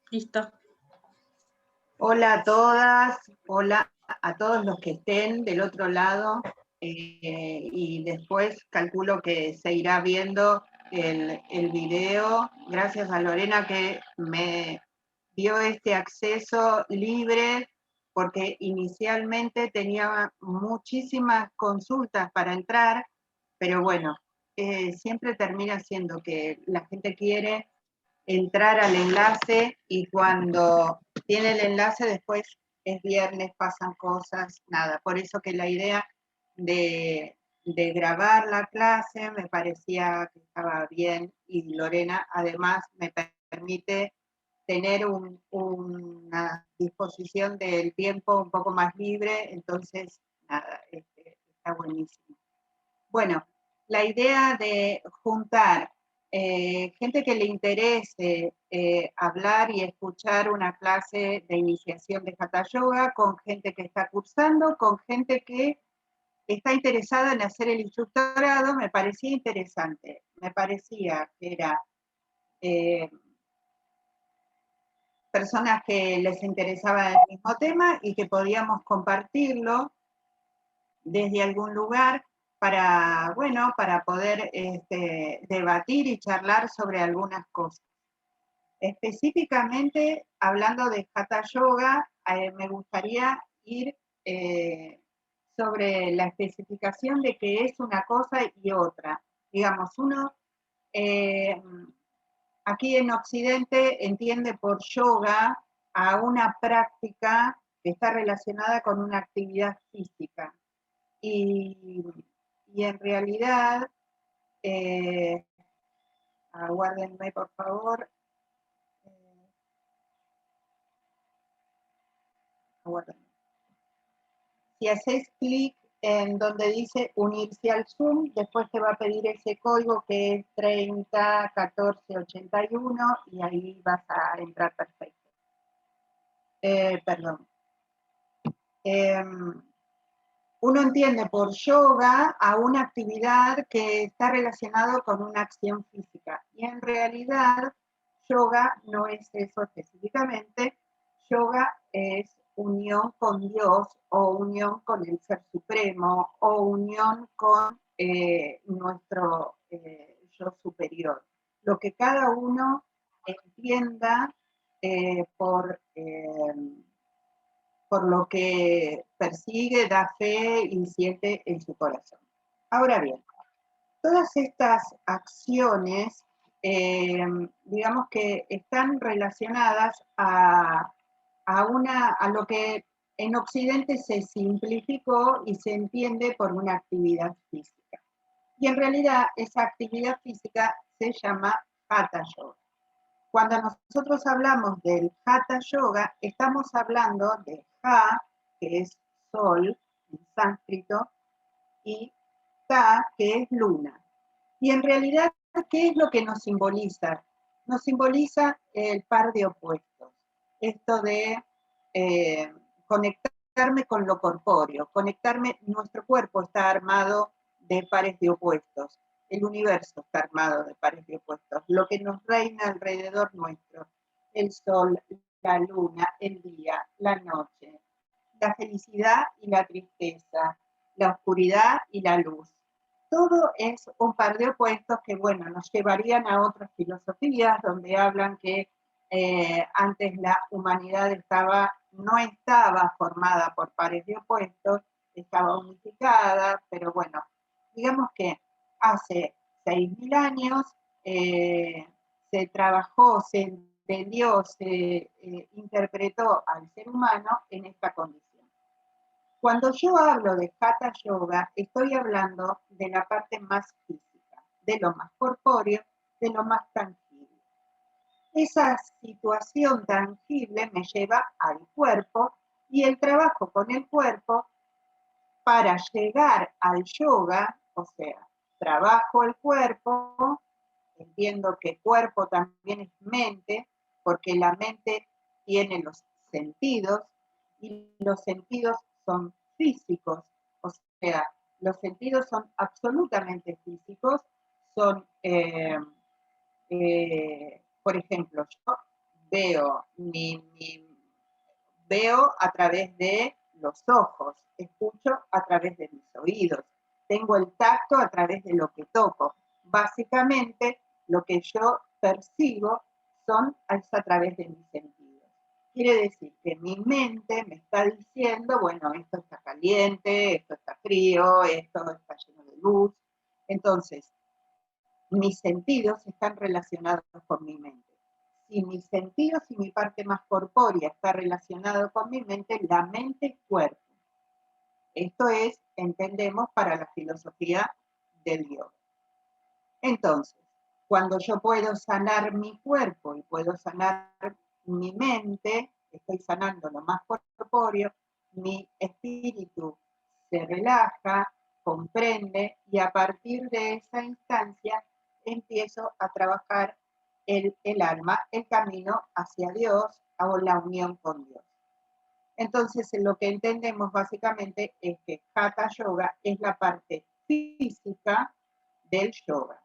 Listo. Hola a todas, hola a todos los que estén del otro lado y después calculo que se irá viendo el video. Gracias a Lorena que me dio este acceso libre porque inicialmente tenía muchísimas consultas para entrar, pero bueno, siempre termina siendo que la gente quiere entrar al enlace y cuando tiene el enlace después es viernes, pasan cosas, nada. Por eso que la idea de grabar la clase me parecía que estaba bien y Lorena además me permite tener una disposición del tiempo un poco más libre, entonces nada, está buenísimo. Bueno, la idea de juntar gente que le interese hablar y escuchar una clase de iniciación de Hatha Yoga con gente que está cursando, con gente que está interesada en hacer el instructorado, me parecía interesante. Me parecía que era personas que les interesaba el mismo tema y que podíamos compartirlo desde algún lugar para, bueno, para poder debatir y charlar sobre algunas cosas. Específicamente, hablando de Hatha Yoga, me gustaría ir sobre la especificación de qué es una cosa y otra. Digamos, uno aquí en Occidente entiende por yoga a una práctica que está relacionada con una actividad física. Y, y en realidad, aguárdenme por favor, aguárdenme. Si haces clic en donde dice unirse al Zoom, después te va a pedir ese código que es 30 14 81 y ahí vas a entrar perfecto. Perdón. Uno entiende por yoga a una actividad que está relacionada con una acción física. Y en realidad, yoga no es eso específicamente. Yoga es unión con Dios o unión con el Ser Supremo o unión con nuestro yo superior. Lo que cada uno entienda por lo que persigue, da fe y siente en su corazón. Ahora bien, todas estas acciones, digamos que están relacionadas a lo que en Occidente se simplificó y se entiende por una actividad física. Y en realidad esa actividad física se llama Hatha Yoga. Cuando nosotros hablamos del Hatha Yoga, estamos hablando de Ha, que es sol en sánscrito, y Ta, que es luna. Y en realidad, ¿qué es lo que nos simboliza? Nos simboliza el par de opuestos. Esto de conectarme con lo corpóreo, conectarme, nuestro cuerpo está armado de pares de opuestos. El universo está armado de pares de opuestos. Lo que nos reina alrededor nuestro, el sol, la luna, el día, la noche, la felicidad y la tristeza, la oscuridad y la luz. Todo es un par de opuestos que, bueno, nos llevarían a otras filosofías donde hablan que antes la humanidad no estaba formada por pares de opuestos, estaba unificada, pero bueno, digamos que hace 6.000 años se trabajó, se entendió, se interpretó al ser humano en esta condición. Cuando yo hablo de Hatha Yoga, estoy hablando de la parte más física, de lo más corpóreo, de lo más tangible. Esa situación tangible me lleva al cuerpo y el trabajo con el cuerpo para llegar al yoga, o sea, trabajo el cuerpo, entiendo que cuerpo también es mente, porque la mente tiene los sentidos y los sentidos son físicos, o sea, los sentidos son absolutamente físicos, son, por ejemplo, yo veo a través de los ojos, escucho a través de mis oídos, tengo el tacto a través de lo que toco. Básicamente, lo que yo percibo es a través de mis sentidos. Quiere decir que mi mente me está diciendo, bueno, esto está caliente, esto está frío, esto está lleno de luz. Entonces, mis sentidos están relacionados con mi mente. Si mis sentidos y mi parte más corpórea está relacionado con mi mente, la mente es cuerpo. Esto es, entendemos, para la filosofía del yoga. Entonces, cuando yo puedo sanar mi cuerpo y puedo sanar mi mente, estoy sanando lo más corpóreo, mi espíritu se relaja, comprende y a partir de esa instancia empiezo a trabajar el alma, el camino hacia Dios o la unión con Dios. Entonces, lo que entendemos básicamente es que Hatha Yoga es la parte física del yoga.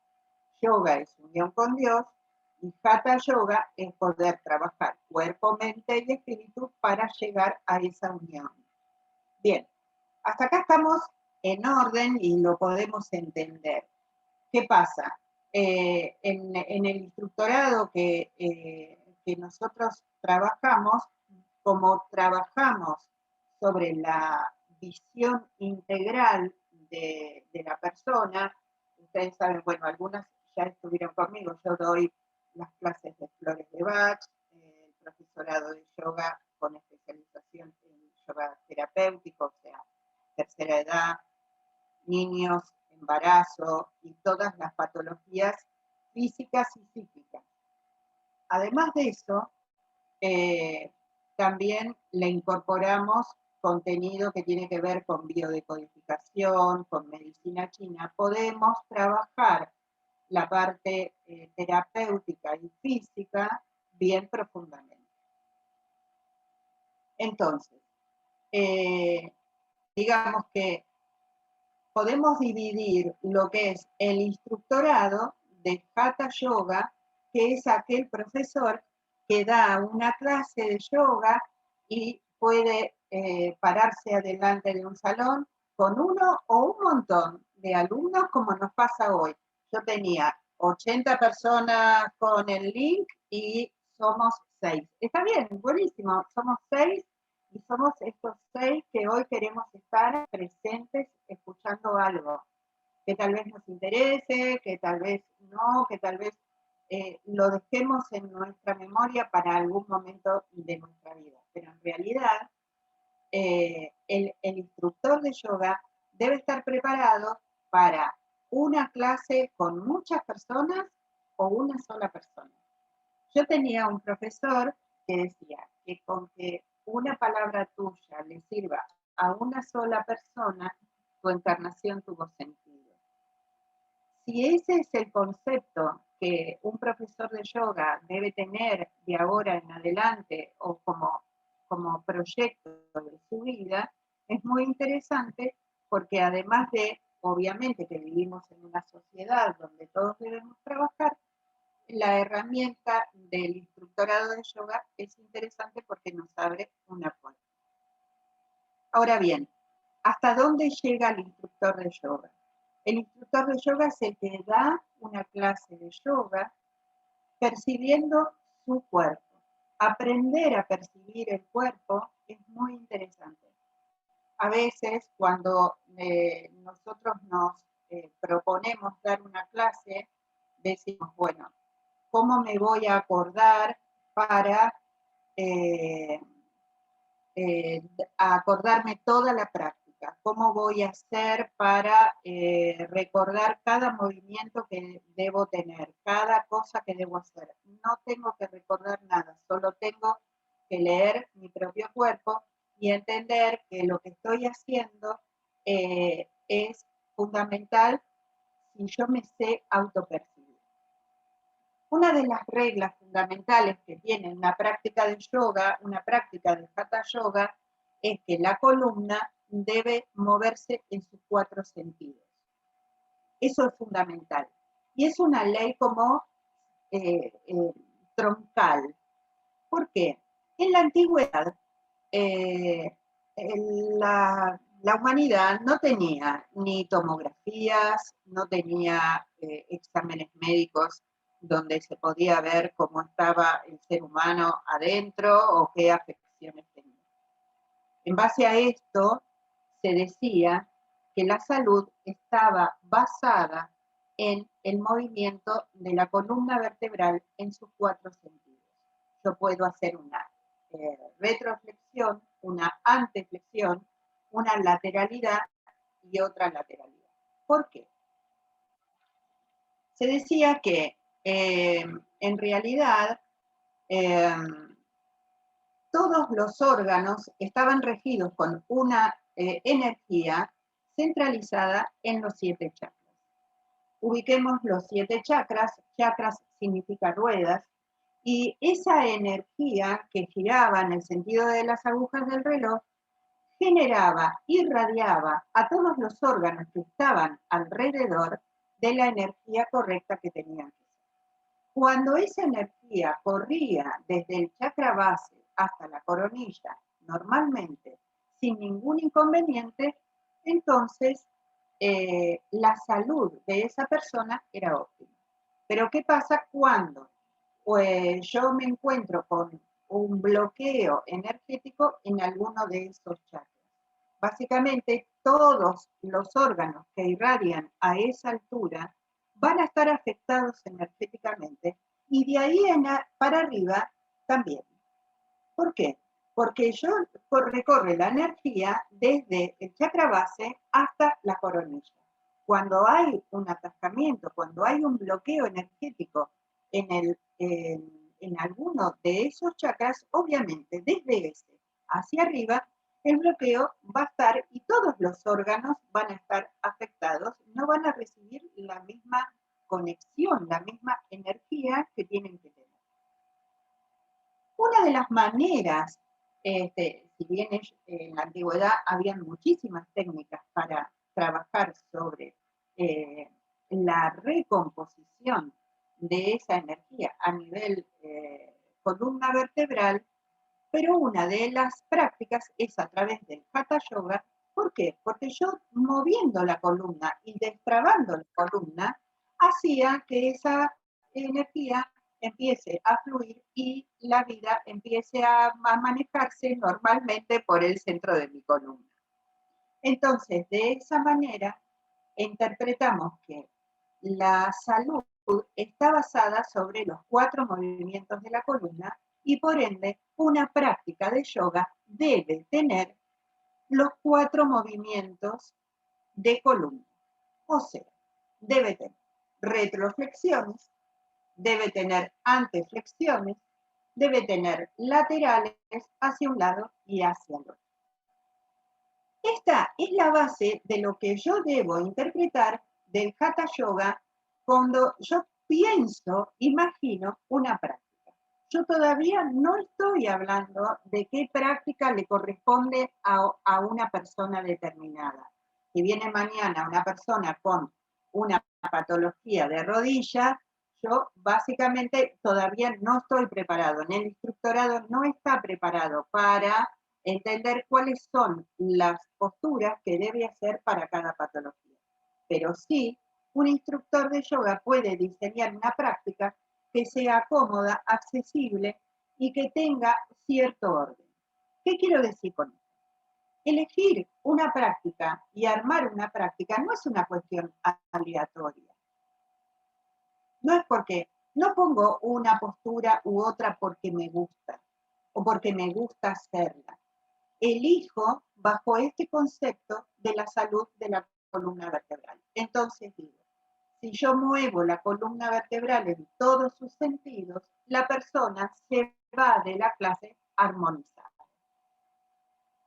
Yoga es unión con Dios y Hatha Yoga es poder trabajar cuerpo, mente y espíritu para llegar a esa unión. Bien, hasta acá estamos en orden y lo podemos entender. ¿Qué pasa? En el instructorado que nosotros trabajamos, como trabajamos sobre la visión integral de la persona, ustedes saben, bueno, algunas ya estuvieron conmigo, yo doy las clases de flores de Bach, el profesorado de yoga con especialización en yoga terapéutico, o sea, tercera edad, niños, embarazo y todas las patologías físicas y psíquicas. Además de eso, también le incorporamos contenido que tiene que ver con biodecodificación, con medicina china. Podemos trabajar la parte terapéutica y física bien profundamente. Entonces, digamos que podemos dividir lo que es el instructorado de Hatha Yoga, que es aquel profesor que da una clase de yoga y puede pararse adelante de un salón con uno o un montón de alumnos, como nos pasa hoy. Yo tenía 80 personas con el link y somos 6. Está bien, buenísimo, somos 6 y somos estos 6 que hoy queremos estar presentes escuchando algo que tal vez nos interese, que tal vez no, que tal vez lo dejemos en nuestra memoria para algún momento de nuestra vida. Pero en realidad, el instructor de yoga debe estar preparado para una clase con muchas personas o una sola persona. Yo tenía un profesor que decía que con que una palabra tuya le sirva a una sola persona, tu encarnación tuvo sentido. Si ese es el concepto que un profesor de yoga debe tener de ahora en adelante o como proyecto de su vida, es muy interesante porque además de, obviamente, que vivimos en una sociedad donde todos debemos trabajar, la herramienta del instructorado de yoga es interesante porque nos abre una puerta. Ahora bien, ¿hasta dónde llega el instructor de yoga? El instructor de yoga es el que da una clase de yoga percibiendo su cuerpo. Aprender a percibir el cuerpo es muy interesante. A veces cuando nosotros nos proponemos dar una clase, decimos, bueno, ¿cómo me voy a acordar para acordarme toda la práctica? ¿Cómo voy a hacer para recordar cada movimiento que debo tener, cada cosa que debo hacer? No tengo que recordar nada, solo tengo que leer mi propio cuerpo y entender que lo que estoy haciendo es fundamental si yo me sé autopercibir. Una de las reglas fundamentales que tiene una práctica de yoga, una práctica de Hatha Yoga, es que la columna debe moverse en sus 4 sentidos. Eso es fundamental. Y es una ley como troncal. ¿Por qué? En la antigüedad, la humanidad no tenía ni tomografías, no tenía exámenes médicos donde se podía ver cómo estaba el ser humano adentro o qué afecciones tenía. En base a esto, se decía que la salud estaba basada en el movimiento de la columna vertebral en sus 4 sentidos. Yo puedo hacer una retroflexión, una anteflexión, una lateralidad y otra lateralidad. ¿Por qué? Se decía que en realidad todos los órganos estaban regidos con una energía centralizada en los 7 chakras. Ubiquemos los 7 chakras, chakras significa ruedas, y esa energía que giraba en el sentido de las agujas del reloj generaba, irradiaba a todos los órganos que estaban alrededor de la energía correcta que tenían que ser. Cuando esa energía corría desde el chakra base hasta la coronilla, normalmente sin ningún inconveniente, entonces la salud de esa persona era óptima. Pero ¿qué pasa cuando yo me encuentro con un bloqueo energético en alguno de esos chakras? Básicamente, todos los órganos que irradian a esa altura van a estar afectados energéticamente y de ahí para arriba también. ¿Por qué? Porque recorre la energía desde el chakra base hasta la coronilla. Cuando hay un atascamiento, cuando hay un bloqueo energético en alguno de esos chakras, obviamente desde ese hacia arriba, el bloqueo va a estar y todos los órganos van a estar afectados, no van a recibir la misma conexión, la misma energía que tienen que tener. Una de las maneras, si bien en la antigüedad habían muchísimas técnicas para trabajar sobre la recomposición de esa energía a nivel columna vertebral, pero una de las prácticas es a través del Hatha Yoga. ¿Por qué? Porque yo moviendo la columna y destrabando la columna, hacía que esa energía empiece a fluir y la vida empiece a manejarse normalmente por el centro de mi columna. Entonces, de esa manera, interpretamos que la salud está basada sobre los 4 movimientos de la columna y por ende una práctica de yoga debe tener los 4 movimientos de columna. O sea, debe tener retroflexiones, debe tener anteflexiones, debe tener laterales hacia un lado y hacia el otro. Esta es la base de lo que yo debo interpretar del Hatha Yoga cuando yo pienso, imagino una práctica. Yo todavía no estoy hablando de qué práctica le corresponde a una persona determinada. Si viene mañana una persona con una patología de rodilla, yo básicamente todavía no estoy preparado. En el instructorado no está preparado para entender cuáles son las posturas que debe hacer para cada patología. Pero sí, un instructor de yoga puede diseñar una práctica que sea cómoda, accesible y que tenga cierto orden. ¿Qué quiero decir con esto? Elegir una práctica y armar una práctica no es una cuestión aleatoria. No es porque no pongo una postura u otra porque me gusta o porque me gusta hacerla. Elijo bajo este concepto de la salud de la columna vertebral. Entonces digo, si yo muevo la columna vertebral en todos sus sentidos, la persona se va de la clase armonizada.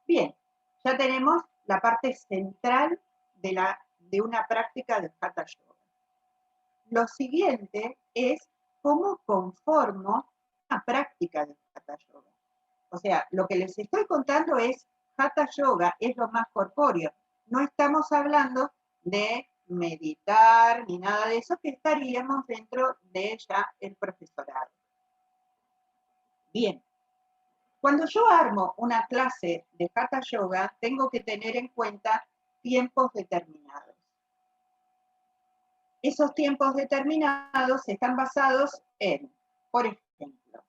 Bien, ya tenemos la parte central de una práctica de Hatha Yoga. Lo siguiente es cómo conformo una práctica de Hatha Yoga. O sea, lo que les estoy contando es Hatha Yoga, es lo más corpóreo. No estamos hablando de meditar ni nada de eso, que estaríamos dentro de ya el profesorado. Bien, Cuando yo armo una clase de Hatha Yoga, tengo que tener en cuenta tiempos determinados. Esos tiempos determinados están basados en, por ejemplo,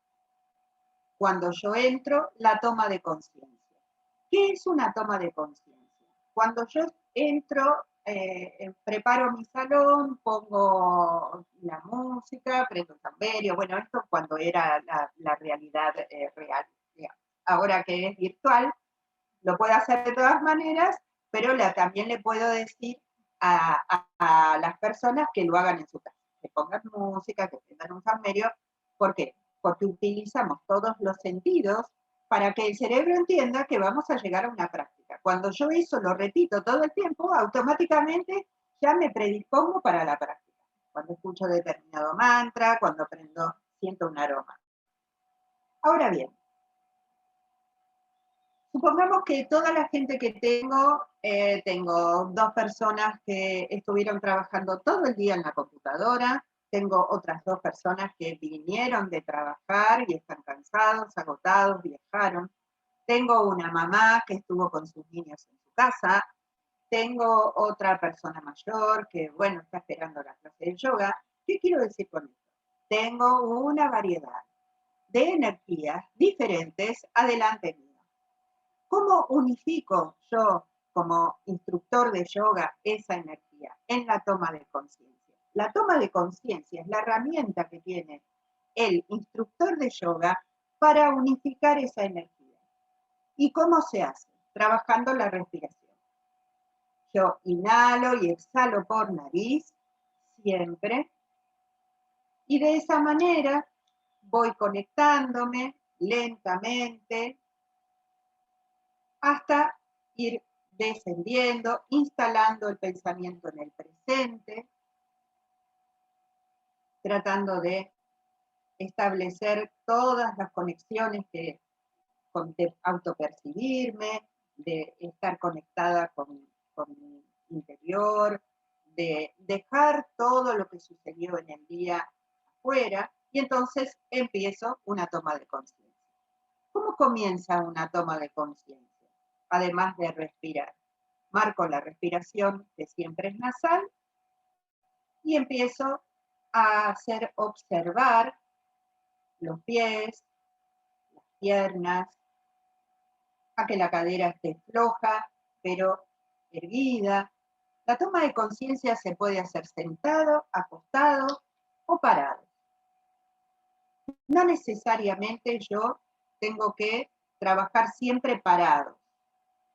cuando yo entro, la toma de conciencia. ¿Qué es una toma de conciencia? Cuando yo entro, preparo mi salón, pongo la música, prendo el tamberio, bueno, esto cuando era la realidad real. Ahora que es virtual, lo puedo hacer de todas maneras, pero también le puedo decir a las personas que lo hagan en su casa, que pongan música, que prendan un salmerio. ¿Por qué? Porque utilizamos todos los sentidos para que el cerebro entienda que vamos a llegar a una práctica. Cuando yo eso lo repito todo el tiempo, automáticamente ya me predispongo para la práctica. Cuando escucho determinado mantra, cuando siento un aroma. Ahora bien, supongamos que toda la gente que tengo 2 personas que estuvieron trabajando todo el día en la computadora, tengo otras 2 personas que vinieron de trabajar y están cansados, agotados, viajaron. Tengo una mamá que estuvo con sus niños en su casa. Tengo otra persona mayor que, bueno, está esperando la clase de yoga. ¿Qué quiero decir con esto? Tengo una variedad de energías diferentes adelante mío. ¿Cómo unifico yo como instructor de yoga esa energía? En la toma de conciencia. La toma de conciencia es la herramienta que tiene el instructor de yoga para unificar esa energía. ¿Y cómo se hace? Trabajando la respiración. Yo inhalo y exhalo por nariz, siempre, y de esa manera voy conectándome lentamente hasta ir descendiendo, instalando el pensamiento en el presente, tratando de establecer todas las conexiones de autopercibirme, de estar conectada con mi interior, de dejar todo lo que sucedió en el día afuera, y entonces empiezo una toma de conciencia. ¿Cómo comienza una toma de conciencia? Además de respirar. Marco la respiración, que siempre es nasal, y empiezo a hacer observar los pies, las piernas, a que la cadera esté floja, pero erguida. La toma de conciencia se puede hacer sentado, acostado o parado. No necesariamente yo tengo que trabajar siempre parado.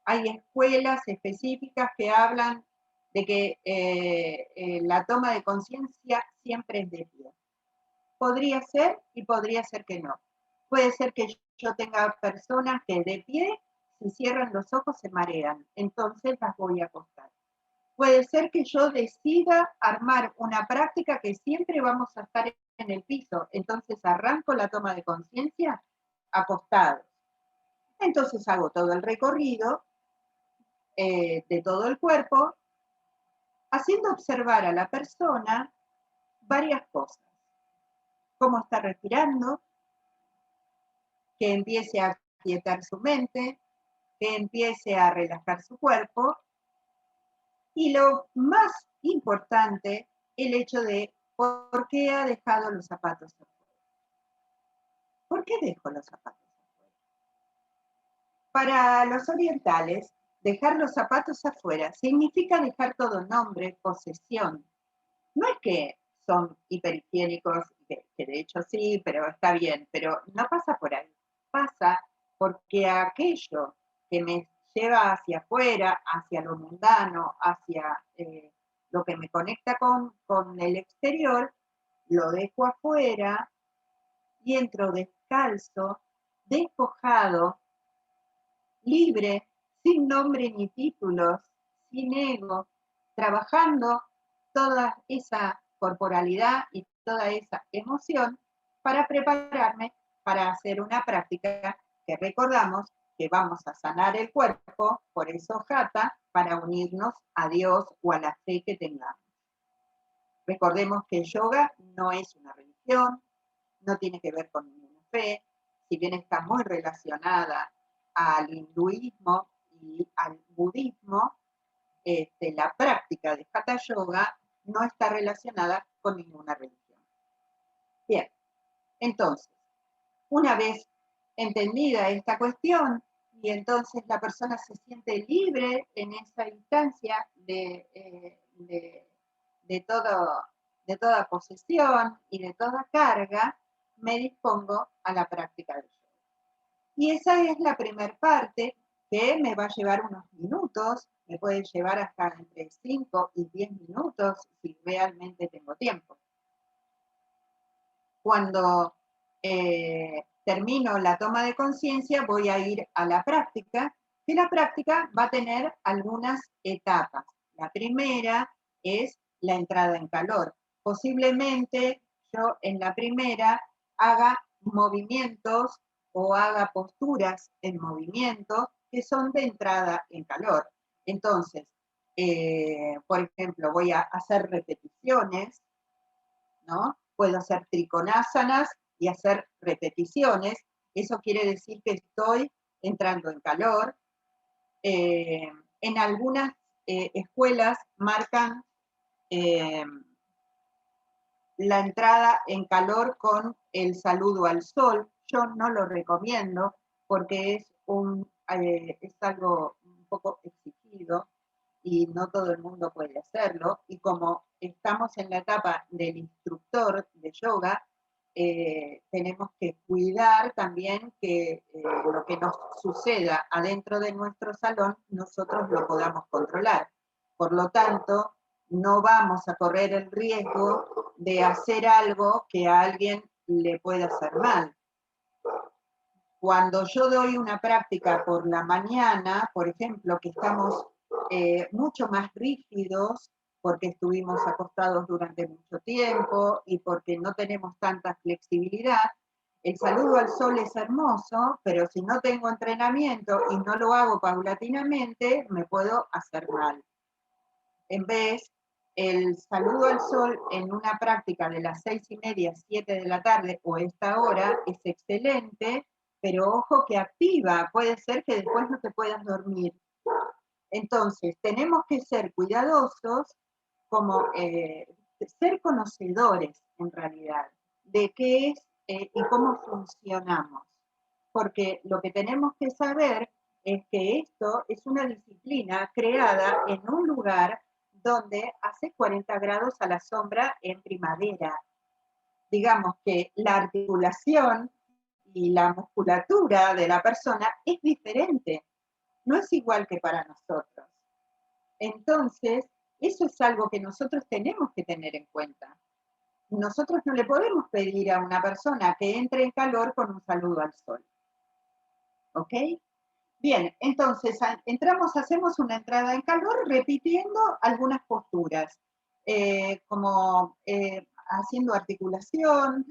Hay escuelas específicas que hablan de que la toma de conciencia siempre es de pie. Podría ser y podría ser que no. Puede ser que yo tenga personas que de pie, si cierran los ojos, se marean. Entonces las voy a acostar. Puede ser que yo decida armar una práctica que siempre vamos a estar en el piso. Entonces arranco la toma de conciencia acostado. Entonces hago todo el recorrido de todo el cuerpo, haciendo observar a la persona varias cosas. Cómo está respirando, que empiece a aquietar su mente, que empiece a relajar su cuerpo. Y lo más importante, el hecho de por qué ha dejado los zapatos afuera. ¿Por qué dejo los zapatos afuera? Para los orientales, dejar los zapatos afuera significa dejar todo nombre, posesión. No es que son hiperhigiénicos, que de hecho sí, pero está bien, pero no pasa por ahí. Pasa porque aquello que me lleva hacia afuera, hacia lo mundano, hacia lo que me conecta con el exterior, lo dejo afuera y entro descalzo, despojado, libre, sin nombre ni títulos, sin ego, trabajando toda esa corporalidad y toda esa emoción para prepararme para hacer una práctica que recordamos que vamos a sanar el cuerpo, por eso Hatha, para unirnos a Dios o a la fe que tengamos. Recordemos que el yoga no es una religión, no tiene que ver con ninguna fe, si bien está muy relacionada al hinduismo y al budismo, la práctica de Hatha Yoga no está relacionada con ninguna religión. Bien, entonces, una vez entendida esta cuestión, y entonces la persona se siente libre en esa instancia de toda posesión y de toda carga, me dispongo a la práctica del yoga. Y esa es la primera parte, que me va a llevar unos minutos, me puede llevar hasta entre 5 y 10 minutos si realmente tengo tiempo. Cuando termino la toma de conciencia, voy a ir a la práctica, que la práctica va a tener algunas etapas. La primera es la entrada en calor. Posiblemente yo en la primera haga movimientos o haga posturas en movimiento que son de entrada en calor. Entonces, por ejemplo, voy a hacer repeticiones, ¿no? Puedo hacer triconásanas y hacer repeticiones. Eso quiere decir que estoy entrando en calor. En algunas escuelas marcan la entrada en calor con el saludo al sol. Yo no lo recomiendo porque es algo un poco exigido y no todo el mundo puede hacerlo. Y como estamos en la etapa del instructor de yoga, tenemos que cuidar también que lo que nos suceda adentro de nuestro salón, nosotros lo podamos controlar. Por lo tanto, no vamos a correr el riesgo de hacer algo que a alguien le pueda hacer mal. Cuando yo doy una práctica por la mañana, por ejemplo, que estamos mucho más rígidos porque estuvimos acostados durante mucho tiempo y porque no tenemos tanta flexibilidad, el saludo al sol es hermoso, pero si no tengo entrenamiento y no lo hago paulatinamente, me puedo hacer mal. En vez, el saludo al sol en una práctica de las 6:30, 7 de la tarde o esta hora es excelente, pero ojo que activa, puede ser que después no te puedas dormir. Entonces, tenemos que ser cuidadosos, como ser conocedores en realidad de qué es y cómo funcionamos. Porque lo que tenemos que saber es que esto es una disciplina creada en un lugar donde hace 40 grados a la sombra en primavera. Digamos que la articulación y la musculatura de la persona es diferente, no es igual que para nosotros. Entonces, eso es algo que nosotros tenemos que tener en cuenta. Nosotros no le podemos pedir a una persona que entre en calor con un saludo al sol. ¿Ok? Bien, entonces hacemos una entrada en calor repitiendo algunas posturas, como haciendo articulación,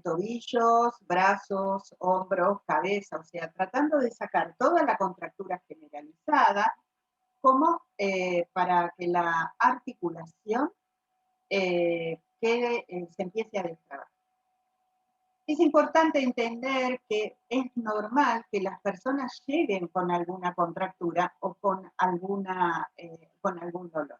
tobillos, brazos, hombros, cabeza, o sea, tratando de sacar toda la contractura generalizada, como para que la articulación se empiece a destrabar. Es importante entender que es normal que las personas lleguen con alguna contractura o con algún dolor.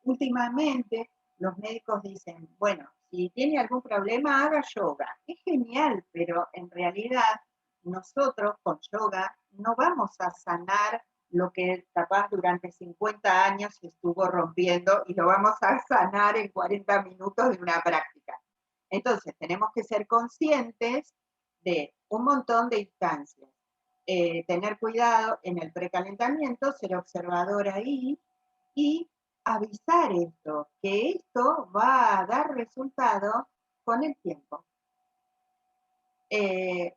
Últimamente, los médicos dicen, bueno, si tiene algún problema, haga yoga. Es genial, pero en realidad nosotros con yoga no vamos a sanar lo que capaz durante 50 años se estuvo rompiendo y lo vamos a sanar en 40 minutos de una práctica. Entonces, tenemos que ser conscientes de un montón de instancias. Tener cuidado en el precalentamiento, ser observador ahí y avisar esto, que esto va a dar resultado con el tiempo.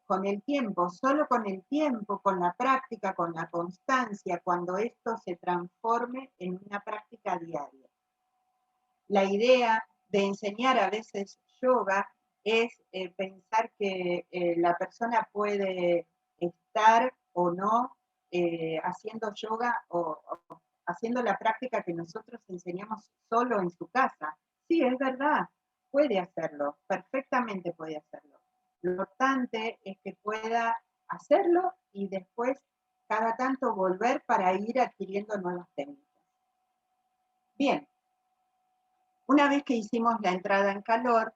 Con el tiempo, solo con el tiempo, con la práctica, con la constancia, cuando esto se transforme en una práctica diaria. La idea de enseñar a veces yoga es pensar que la persona puede estar o no haciendo yoga o haciendo la práctica que nosotros enseñamos solo en su casa. Sí, es verdad, puede hacerlo, perfectamente puede hacerlo. Lo importante es que pueda hacerlo y después cada tanto volver para ir adquiriendo nuevas técnicas. Bien, una vez que hicimos la entrada en calor,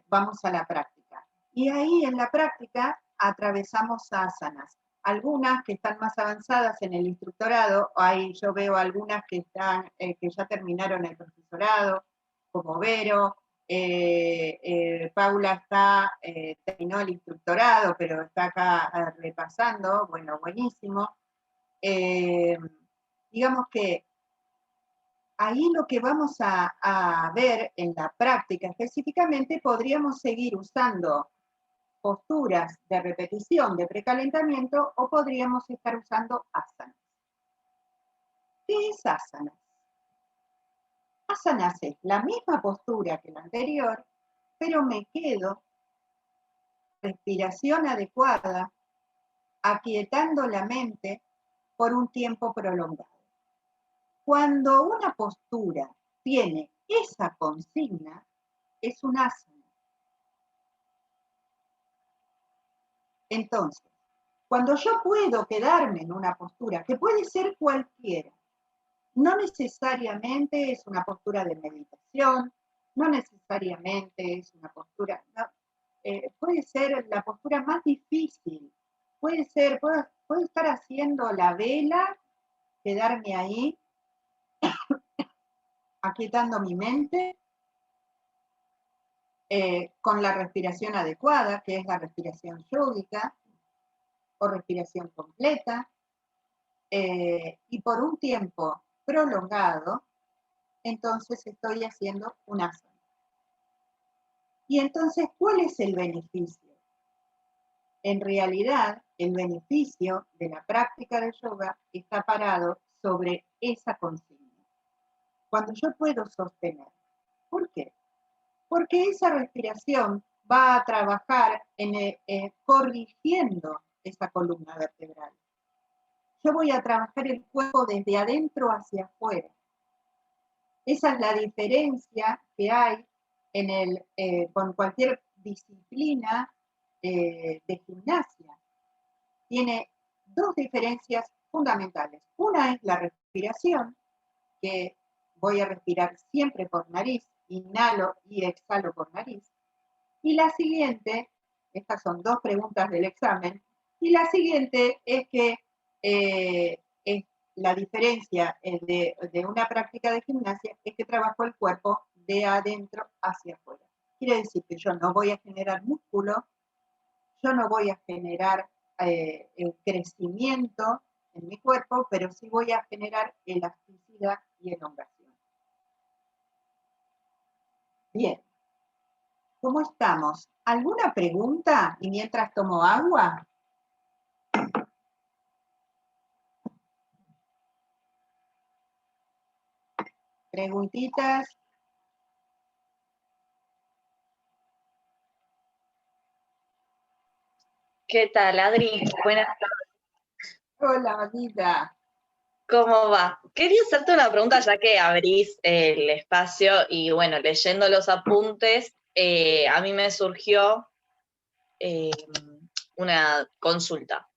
vamos a la práctica. Y ahí en la práctica atravesamos asanas. Algunas que están más avanzadas en el instructorado, ahí yo veo algunas que ya terminaron el profesorado, como Vero, Paula terminó el instructorado, pero está acá repasando, bueno, buenísimo. Digamos que ahí lo que vamos a ver en la práctica específicamente, podríamos seguir usando posturas de repetición, de precalentamiento, o podríamos estar usando asanas. ¿Qué es asanas? Asanas es la misma postura que la anterior, pero me quedo, respiración adecuada, aquietando la mente por un tiempo prolongado. Cuando una postura tiene esa consigna, es un asana. Entonces, cuando yo puedo quedarme en una postura, que puede ser cualquiera, no necesariamente es una postura de meditación, no necesariamente es una postura, no, puede ser la postura más difícil, puedo estar haciendo la vela, quedarme ahí, aquietando mi mente, con la respiración adecuada, que es la respiración yógica, o respiración completa, y por un tiempo prolongado, entonces estoy haciendo un asana. Y entonces, ¿cuál es el beneficio? En realidad, el beneficio de la práctica de yoga está parado sobre esa consigna. Cuando yo puedo sostener. ¿Por qué? Porque esa respiración va a trabajar corrigiendo esa columna vertebral. Yo voy a trabajar el cuerpo desde adentro hacia afuera. Esa es la diferencia que hay con cualquier disciplina de gimnasia. Tiene dos diferencias fundamentales. Una es la respiración, que voy a respirar siempre por nariz, inhalo y exhalo por nariz. Y la siguiente, estas son dos preguntas del examen, y la siguiente es que es la diferencia de una práctica de gimnasia es que trabajo el cuerpo de adentro hacia afuera. Quiere decir que yo no voy a generar músculo, yo no voy a generar el crecimiento en mi cuerpo, pero sí voy a generar elasticidad y elongación. Bien. ¿Cómo estamos? ¿Alguna pregunta? Y mientras tomo agua. Preguntitas. ¿Qué tal, Adri? Buenas tardes. Hola, Anita. ¿Cómo va? Quería hacerte una pregunta ya que abrís el espacio y bueno, leyendo los apuntes, a mí me surgió una consulta.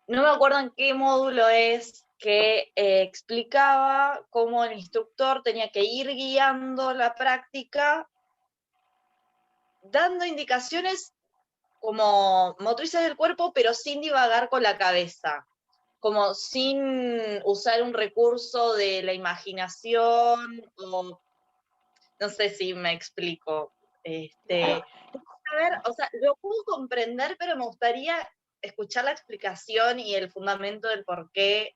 No me acuerdo en qué módulo es que explicaba cómo el instructor tenía que ir guiando la práctica, dando indicaciones como motrices del cuerpo, pero sin divagar con la cabeza. Como sin usar un recurso de la imaginación, o no sé si me explico. A ver, o sea, lo puedo comprender, pero me gustaría escuchar la explicación y el fundamento del por qué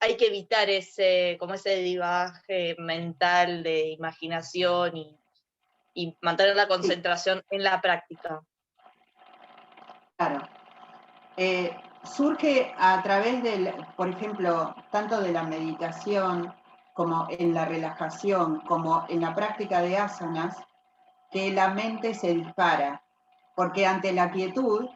hay que evitar ese divaje mental de imaginación y mantener la concentración en la práctica. Claro. Surge a través por ejemplo, tanto de la meditación como en la relajación, como en la práctica de asanas, que la mente se dispara, porque ante la quietud,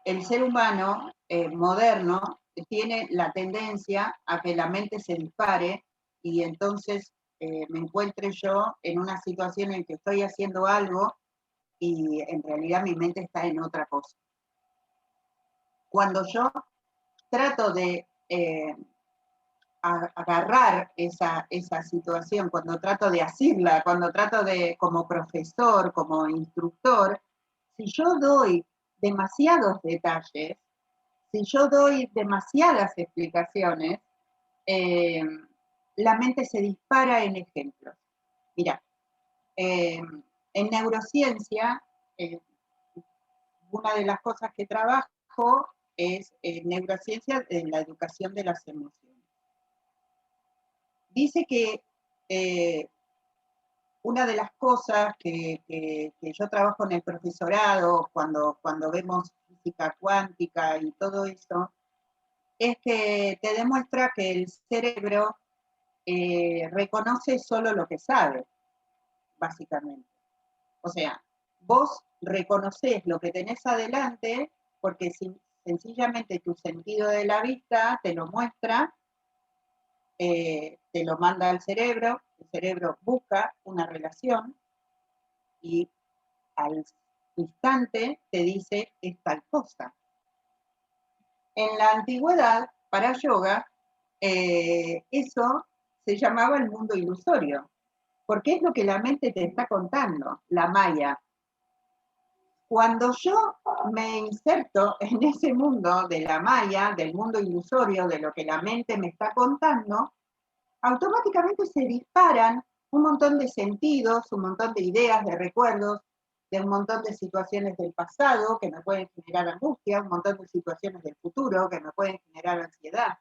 el ser humano moderno tiene la tendencia a que la mente se dispare y entonces me encuentre yo en una situación en que estoy haciendo algo y en realidad mi mente está en otra cosa. Cuando yo trato de agarrar esa situación, cuando trato de asirla, cuando trato de, como profesor, como instructor, si yo doy demasiados detalles, si yo doy demasiadas explicaciones, la mente se dispara en ejemplos. Mira, en neurociencia, una de las cosas que trabajo es neurociencia en la educación de las emociones. Dice que una de las cosas que yo trabajo en el profesorado, cuando vemos física cuántica y todo eso, es que te demuestra que el cerebro reconoce solo lo que sabe, básicamente. O sea, vos reconoces lo que tenés adelante porque sencillamente tu sentido de la vista te lo muestra, te lo manda al cerebro, el cerebro busca una relación y al instante te dice es tal cosa. En la antigüedad, para yoga, eso se llamaba el mundo ilusorio, porque es lo que la mente te está contando, la maya. Cuando yo me inserto en ese mundo de la maya, del mundo ilusorio, de lo que la mente me está contando, automáticamente se disparan un montón de sentidos, un montón de ideas, de recuerdos, de un montón de situaciones del pasado que me pueden generar angustia, un montón de situaciones del futuro que me pueden generar ansiedad.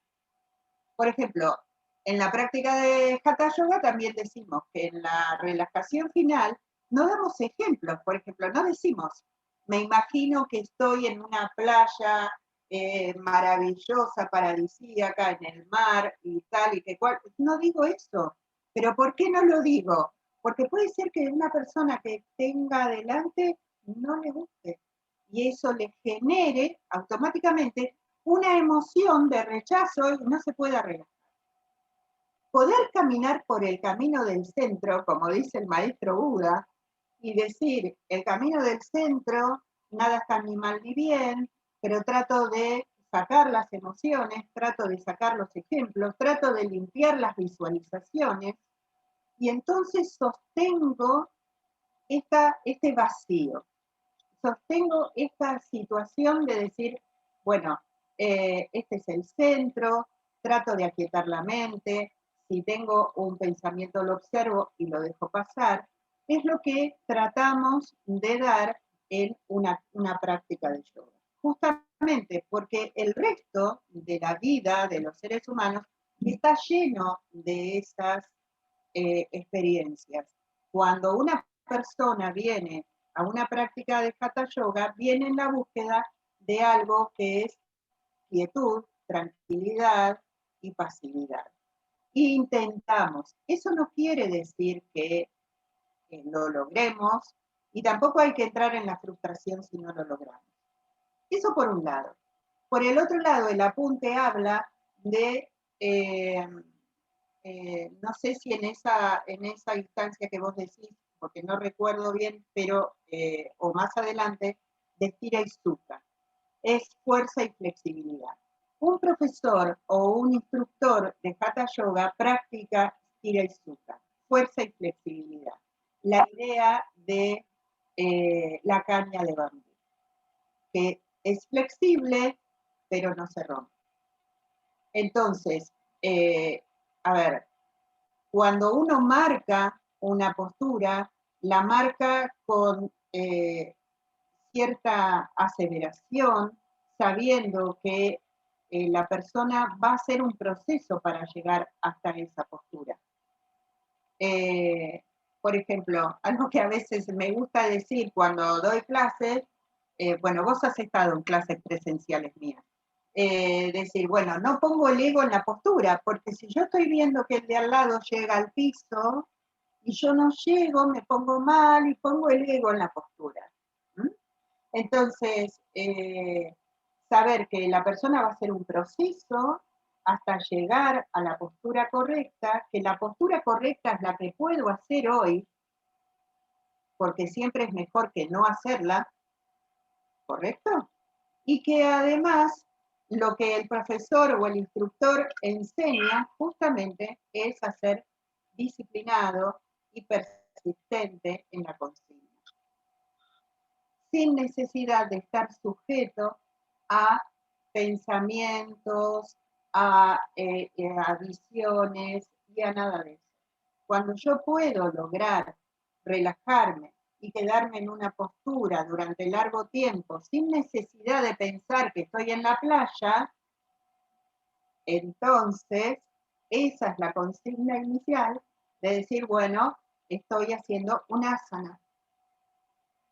Por ejemplo, en la práctica de Hatha Yoga también decimos que en la relajación final no damos ejemplos. Por ejemplo, no decimos, me imagino que estoy en una playa maravillosa, paradisíaca, en el mar y tal y que cual. No digo eso. ¿Pero por qué no lo digo? Porque puede ser que una persona que tenga adelante no le guste y eso le genere automáticamente una emoción de rechazo y no se puede arreglar. Poder caminar por el camino del centro, como dice el maestro Buda, y decir, el camino del centro, nada está ni mal ni bien, pero trato de sacar las emociones, trato de sacar los ejemplos, trato de limpiar las visualizaciones, y entonces sostengo este vacío, sostengo esta situación de decir, bueno, este es el centro, trato de aquietar la mente, si tengo un pensamiento lo observo y lo dejo pasar, es lo que tratamos de dar en una práctica de yoga. Justamente porque el resto de la vida de los seres humanos está lleno de esas experiencias. Cuando una persona viene a una práctica de Hatha Yoga, viene en la búsqueda de algo que es quietud, tranquilidad y pasividad. Intentamos. Eso no quiere decir que lo logremos y tampoco hay que entrar en la frustración si no lo logramos. Eso por un lado. Por el otro lado, el apunte habla de, no sé si en esa instancia que vos decís, porque no recuerdo bien, pero, o más adelante, de Stira y Sukha. Es fuerza y flexibilidad. Un profesor o un instructor de Hatha Yoga practica Stira y Sukha, fuerza y flexibilidad. La idea de la caña de bambú, que es flexible, pero no se rompe. Entonces, a ver, cuando uno marca una postura, la marca con cierta aseveración, sabiendo que la persona va a hacer un proceso para llegar hasta esa postura. Por ejemplo, algo que a veces me gusta decir cuando doy clases, bueno, vos has estado en clases presenciales mías, decir, bueno, no pongo el ego en la postura, porque si yo estoy viendo que el de al lado llega al piso y yo no llego, me pongo mal y pongo el ego en la postura. ¿Mm? Entonces, saber que la persona va a hacer un proceso hasta llegar a la postura correcta, que la postura correcta es la que puedo hacer hoy, porque siempre es mejor que no hacerla, ¿correcto? Y que además lo que el profesor o el instructor enseña justamente es a ser disciplinado y persistente en la consigna, sin necesidad de estar sujeto a pensamientos, a visiones y a nada de eso. Cuando yo puedo lograr relajarme y quedarme en una postura durante largo tiempo sin necesidad de pensar que estoy en la playa, entonces esa es la consigna inicial de decir, bueno, estoy haciendo una asana.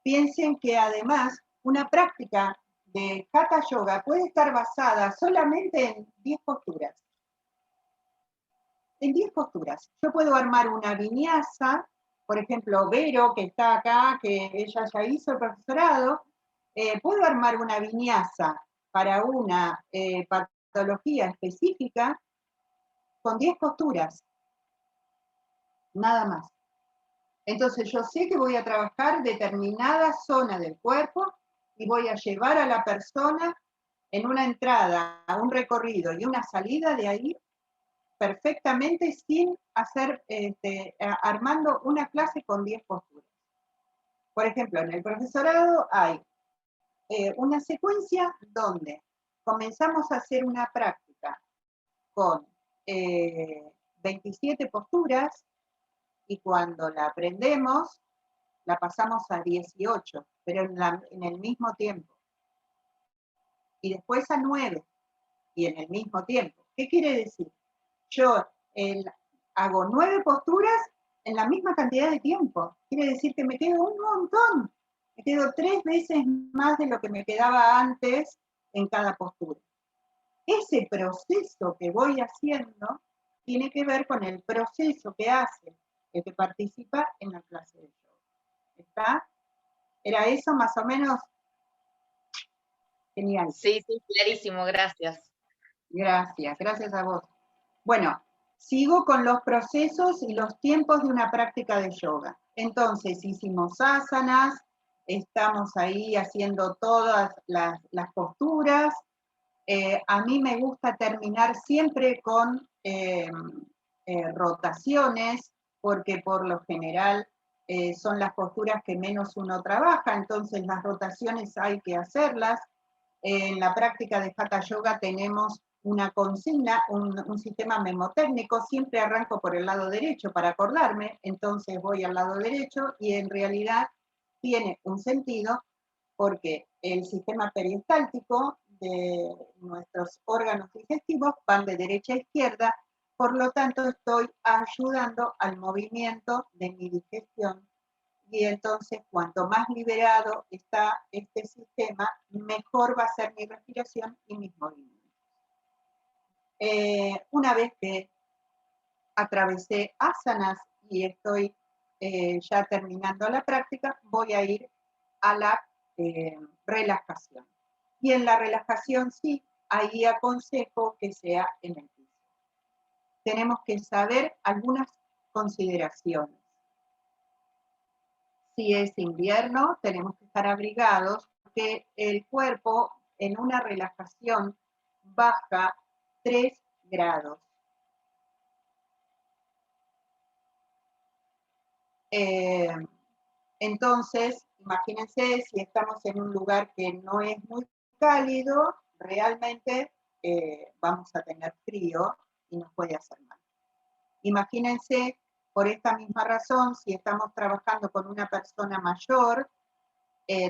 Piensen que además una práctica de Hatha Yoga puede estar basada solamente en 10 posturas. En 10 posturas. Yo puedo armar una vinyasa, por ejemplo, Vero, que está acá, que ella ya hizo el profesorado, puedo armar una vinyasa para una patología específica con 10 posturas, nada más. Entonces yo sé que voy a trabajar determinada zona del cuerpo y voy a llevar a la persona en una entrada, a un recorrido y una salida de ahí perfectamente sin hacer, armando una clase con 10 posturas. Por ejemplo, en el profesorado hay una secuencia donde comenzamos a hacer una práctica con 27 posturas y cuando la aprendemos la pasamos a 18, pero en el mismo tiempo. Y después a 9 y en el mismo tiempo. ¿Qué quiere decir? Yo hago 9 posturas en la misma cantidad de tiempo. Quiere decir que me quedo un montón. Me quedo 3 veces más de lo que me quedaba antes en cada postura. Ese proceso que voy haciendo tiene que ver con el proceso que hace el que participa en la clase de yoga. ¿Está? ¿Era eso más o menos? Genial. Sí, sí, clarísimo, gracias. Gracias a vos. Bueno, sigo con los procesos y los tiempos de una práctica de yoga. Entonces, hicimos asanas, estamos ahí haciendo todas las posturas. A mí me gusta terminar siempre con rotaciones, porque por lo general son las posturas que menos uno trabaja, entonces las rotaciones hay que hacerlas. En la práctica de Hatha Yoga tenemos una consigna, un sistema memotécnico, siempre arranco por el lado derecho para acordarme, entonces voy al lado derecho y en realidad tiene un sentido porque el sistema peristáltico de nuestros órganos digestivos van de derecha a izquierda, por lo tanto estoy ayudando al movimiento de mi digestión y entonces cuanto más liberado está este sistema, mejor va a ser mi respiración y mis movimientos. Una vez que atravesé asanas y estoy ya terminando la práctica, voy a ir a la relajación. Y en la relajación sí, ahí aconsejo que sea en el piso. Tenemos que saber algunas consideraciones. Si es invierno, tenemos que estar abrigados porque el cuerpo en una relajación baja 3 grados. Entonces, imagínense si estamos en un lugar que no es muy cálido, realmente vamos a tener frío y nos puede hacer mal. Imagínense, por esta misma razón, si estamos trabajando con una persona mayor,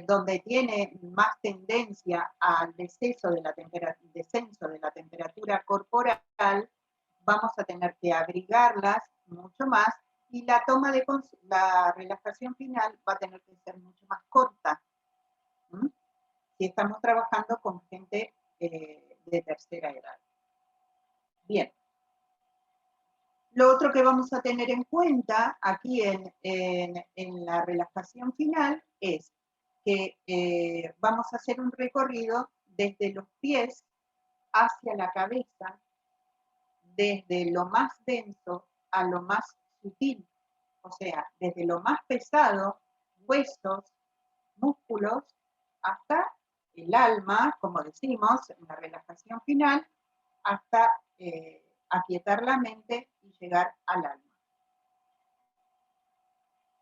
donde tiene más tendencia al descenso de la temperatura corporal, vamos a tener que abrigarlas mucho más y la la relajación final va a tener que ser mucho más corta. ¿Mm? Si estamos trabajando con gente de tercera edad. Bien. Lo otro que vamos a tener en cuenta aquí en la relajación final es que vamos a hacer un recorrido desde los pies hacia la cabeza, desde lo más denso a lo más sutil, o sea, desde lo más pesado, huesos, músculos, hasta el alma, como decimos, en la relajación final, hasta aquietar la mente y llegar al alma.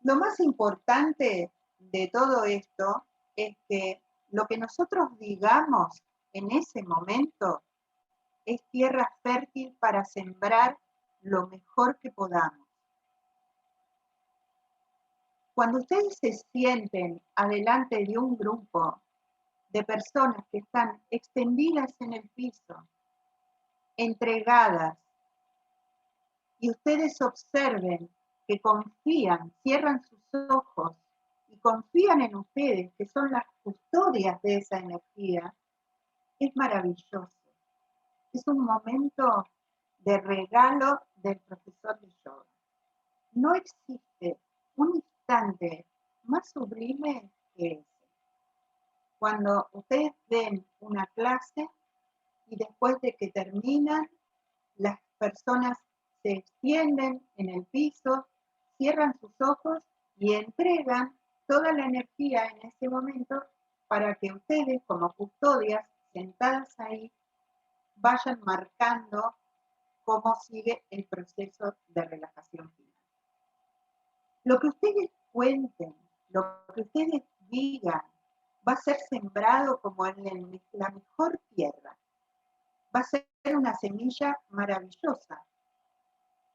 Lo más importante de todo esto es que lo que nosotros digamos en ese momento es tierra fértil para sembrar lo mejor que podamos. Cuando ustedes se sienten adelante de un grupo de personas que están extendidas en el piso, entregadas, y ustedes observen que confían, cierran sus ojos y confían en ustedes, que son las custodias de esa energía, es maravilloso. Es un momento de regalo del profesor de yoga. No existe un instante más sublime que ese. Cuando ustedes ven una clase y después de que terminan, las personas se extienden en el piso, cierran sus ojos y entregan toda la energía en ese momento para que ustedes, como custodias, sentadas ahí, vayan marcando cómo sigue el proceso de relajación final. Lo que ustedes cuenten, lo que ustedes digan, va a ser sembrado como en la mejor tierra. Va a ser una semilla maravillosa.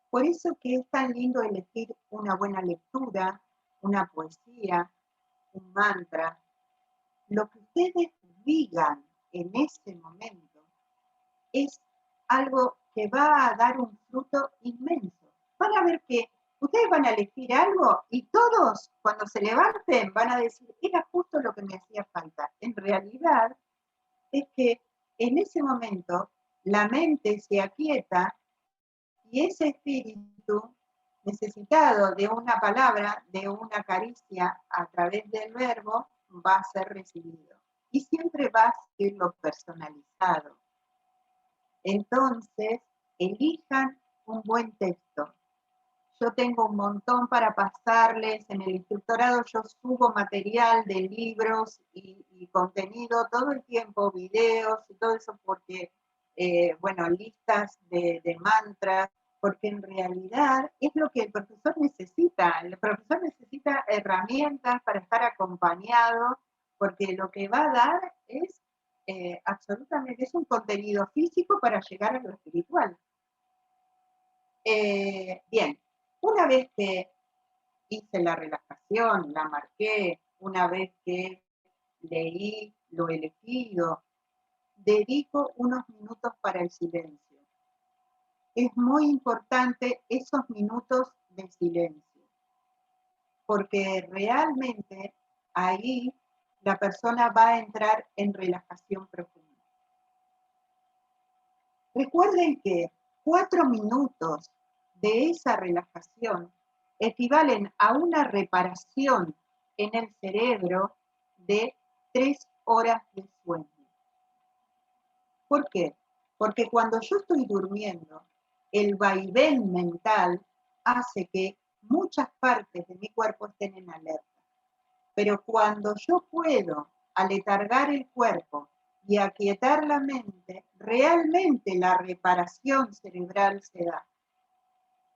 Por eso que es tan lindo elegir una buena lectura, una poesía, un mantra. Lo que ustedes digan en ese momento es algo que va a dar un fruto inmenso. Van a ver que ustedes van a elegir algo y todos cuando se levanten van a decir, era justo lo que me hacía falta. En realidad es que en ese momento la mente se aquieta y ese espíritu necesitado de una palabra, de una caricia a través del verbo, va a ser recibido. Y siempre va a ser lo personalizado. Entonces, elijan un buen texto. Yo tengo un montón para pasarles. En el instructorado yo subo material de libros y contenido todo el tiempo, videos y todo eso, porque, bueno, listas de mantras, porque en realidad es lo que el profesor necesita. El profesor necesita herramientas para estar acompañado, porque lo que va a dar es absolutamente, es un contenido físico para llegar a lo espiritual. Bien, una vez que hice la relajación, la marqué, una vez que leí lo elegido, dedico unos minutos para el silencio. Es muy importante esos minutos de silencio, porque realmente ahí la persona va a entrar en relajación profunda. Recuerden que 4 minutos de esa relajación equivalen a una reparación en el cerebro de 3 horas de sueño. ¿Por qué? Porque cuando yo estoy durmiendo, el vaivén mental hace que muchas partes de mi cuerpo estén en alerta. Pero cuando yo puedo aletargar el cuerpo y aquietar la mente, realmente la reparación cerebral se da.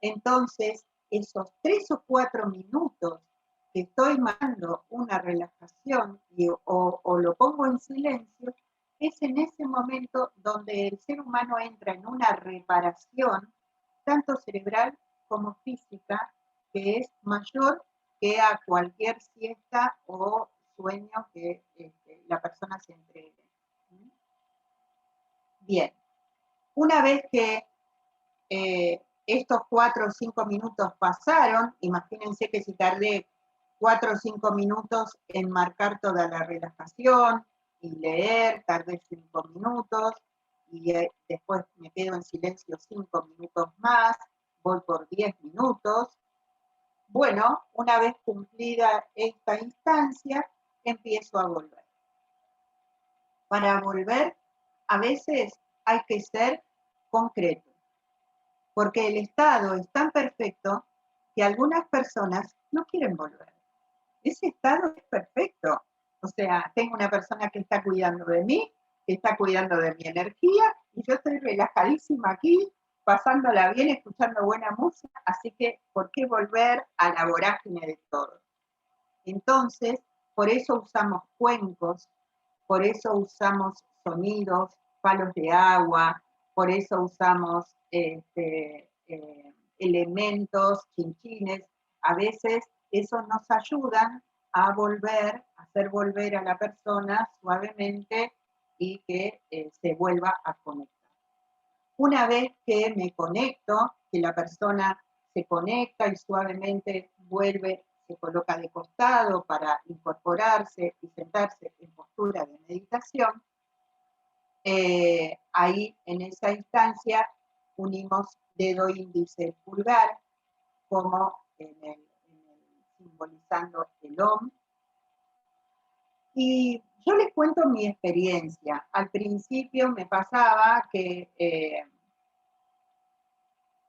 Entonces, esos 3 o 4 minutos que estoy mandando una relajación o lo pongo en silencio, es en ese momento donde el ser humano entra en una reparación, tanto cerebral como física, que es mayor que a cualquier siesta o sueño que la persona se entregue. Bien, una vez que estos 4 o 5 minutos pasaron, imagínense que si tardé 4 o 5 minutos en marcar toda la relajación y leer, tardé 5 minutos y después me quedo en silencio 5 minutos más, voy por 10 minutos. Bueno, una vez cumplida esta instancia, empiezo a volver. Para volver, a veces hay que ser concreto, porque el estado es tan perfecto que algunas personas no quieren volver. ese estado es perfecto. O sea, tengo una persona que está cuidando de mí, que está cuidando de mi energía, y yo estoy relajadísima aquí, pasándola bien, escuchando buena música, así que, ¿por qué volver a la vorágine de todo? Entonces, por eso usamos cuencos, por eso usamos sonidos, palos de agua, por eso usamos elementos, chinchines. A veces eso nos ayuda a volver, a hacer volver a la persona suavemente y que se vuelva a conectar. Una vez que me conecto, que la persona se conecta y suavemente vuelve, se coloca de costado para incorporarse y sentarse en postura de meditación, ahí en esa instancia unimos dedo índice pulgar como simbolizando el OM. Y yo les cuento mi experiencia. Al principio me pasaba que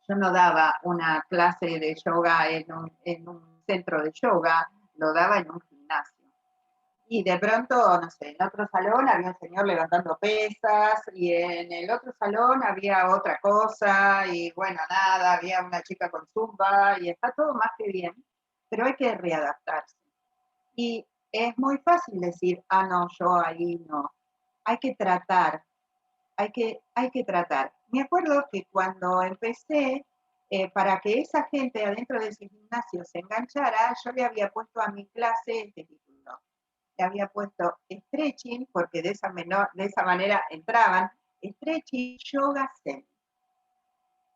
yo no daba una clase de yoga en un centro de yoga, lo daba en un gimnasio. Y de pronto, no sé, en otro salón había un señor levantando pesas y en el otro salón había otra cosa y bueno, nada, había una chica con zumba y está todo más que bien, pero hay que readaptarse. Y es muy fácil decir, ah, no, yo ahí no. Hay que tratar, hay que tratar. Me acuerdo que cuando empecé, para que esa gente adentro de ese gimnasio se enganchara, yo le había puesto a mi clase este título. Le había puesto stretching, porque de esa manera entraban, stretching, yoga, zen.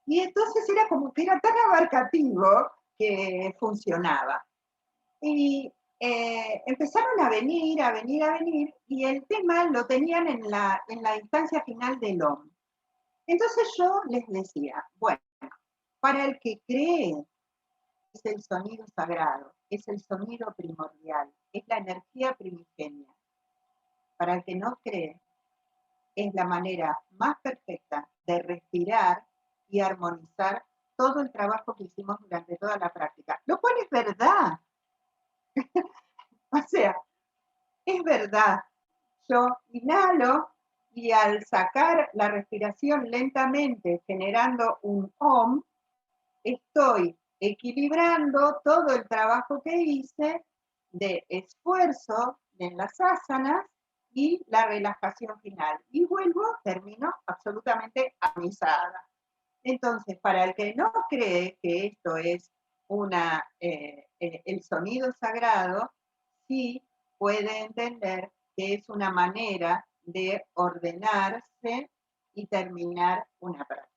Y entonces era como que era tan abarcativo que funcionaba. Y empezaron a venir, a venir, a venir, y el tema lo tenían en la instancia final del OM. Entonces yo les decía, bueno, para el que cree es el sonido sagrado, es el sonido primordial, es la energía primigenia. Para el que no cree, es la manera más perfecta de respirar y armonizar todo el trabajo que hicimos durante toda la práctica. Lo cual es verdad. O sea, es verdad. Yo inhalo y al sacar la respiración lentamente, generando un OM, estoy equilibrando todo el trabajo que hice de esfuerzo en las asanas y la relajación final. Y vuelvo, termino absolutamente amisada. Entonces, para el que no cree que esto es el sonido sagrado, sí puede entender que es una manera de ordenarse y terminar una práctica.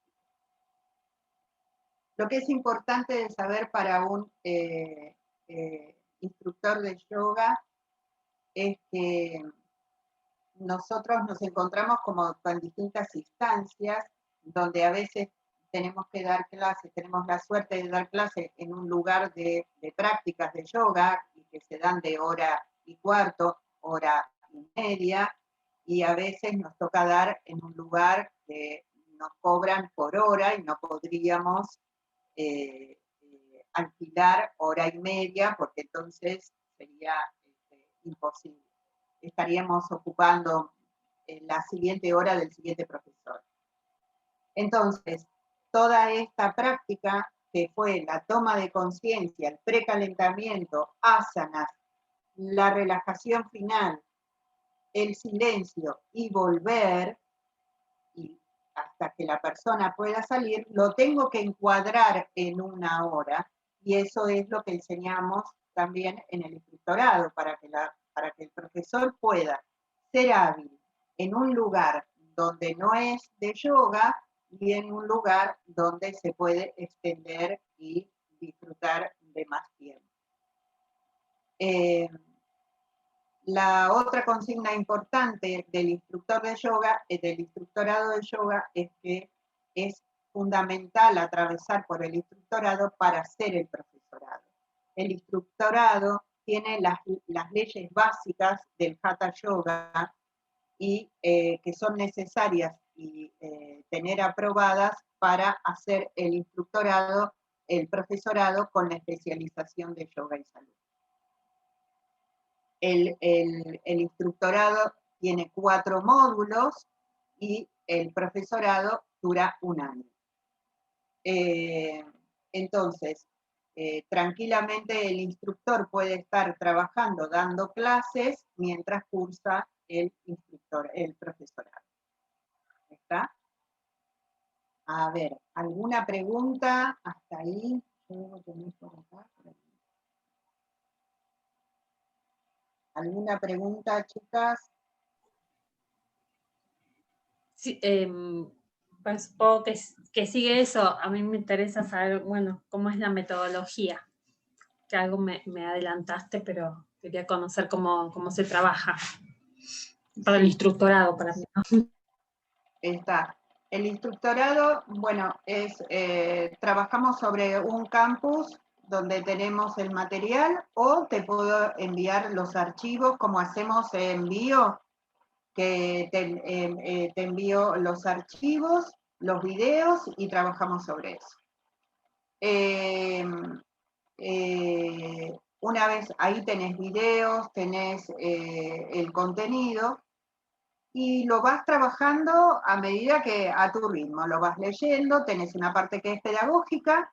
Lo que es importante de saber para un instructor de yoga es que nosotros nos encontramos como con distintas instancias donde a veces tenemos que dar clases, tenemos la suerte de dar clases en un lugar de prácticas de yoga y que se dan de hora y cuarto, hora y media, y a veces nos toca dar en un lugar que nos cobran por hora y no podríamos alquilar hora y media porque entonces sería imposible. Estaríamos ocupando la siguiente hora del siguiente profesor. Entonces, toda esta práctica que fue la toma de conciencia, el precalentamiento, asanas, la relajación final, el silencio y volver, y hasta que la persona pueda salir, lo tengo que encuadrar en una hora, y eso es lo que enseñamos también en el instructorado, para que el profesor pueda ser hábil en un lugar donde no es de yoga y en un lugar donde se puede extender y disfrutar de más tiempo. La otra consigna importante del instructor de yoga, del instructorado de yoga, es que es fundamental atravesar por el instructorado para hacer el profesorado. El instructorado tiene las leyes básicas del Hatha Yoga y que son necesarias y tener aprobadas para hacer el instructorado, el profesorado con la especialización de yoga y salud. El instructorado tiene 4 módulos y el profesorado dura 1 año. Entonces, tranquilamente el instructor puede estar trabajando, dando clases, mientras cursa el profesorado. ¿Está? A ver, ¿alguna pregunta hasta ahí? ¿Alguna pregunta, chicas? Sí, pues supongo que sigue eso. A mí me interesa saber, bueno, cómo es la metodología. Que algo me adelantaste, pero quería conocer cómo se trabaja para el instructorado, para mí, ¿no? Está. El instructorado, bueno, trabajamos sobre un campus donde tenemos el material, o te puedo enviar los archivos como hacemos envío, que te envío los archivos, los videos y trabajamos sobre eso. Una vez ahí tenés videos, tenés el contenido, y lo vas trabajando a medida que a tu ritmo, lo vas leyendo, tenés una parte que es pedagógica,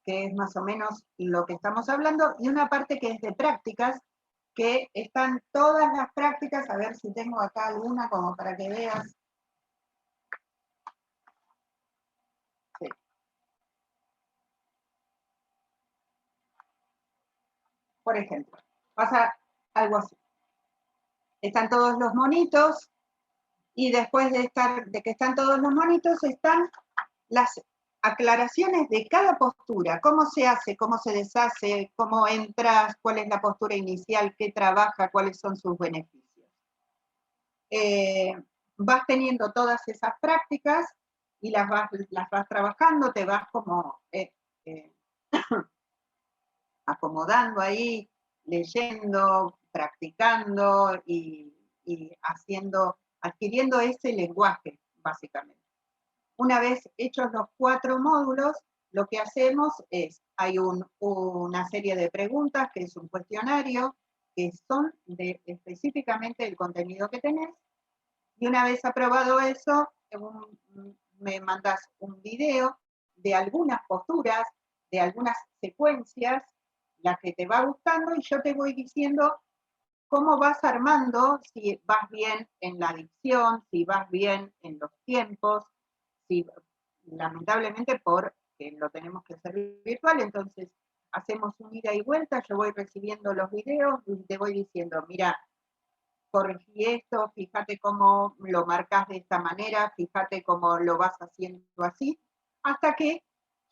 que es más o menos lo que estamos hablando, y una parte que es de prácticas, que están todas las prácticas, a ver si tengo acá alguna como para que veas. Sí. Por ejemplo, pasa algo así. Están todos los monitos, y después de que están todos los monitos, están las aclaraciones de cada postura, cómo se hace, cómo se deshace, cómo entras, cuál es la postura inicial, qué trabaja, cuáles son sus beneficios. Vas teniendo todas esas prácticas y las vas trabajando, te vas como acomodando ahí, leyendo, practicando y adquiriendo ese lenguaje, básicamente. Una vez hechos los 4 módulos, lo que hacemos es, hay una serie de preguntas, que es un cuestionario, que son específicamente el contenido que tenés, y una vez aprobado eso, me mandas un video de algunas posturas, de algunas secuencias, las que te va gustando, y yo te voy diciendo cómo vas armando, si vas bien en la dicción, si vas bien en los tiempos, si, lamentablemente porque lo tenemos que hacer virtual, entonces hacemos un ida y vuelta, yo voy recibiendo los videos y te voy diciendo, mira, corregí esto, fíjate cómo lo marcas de esta manera, fíjate cómo lo vas haciendo así, hasta que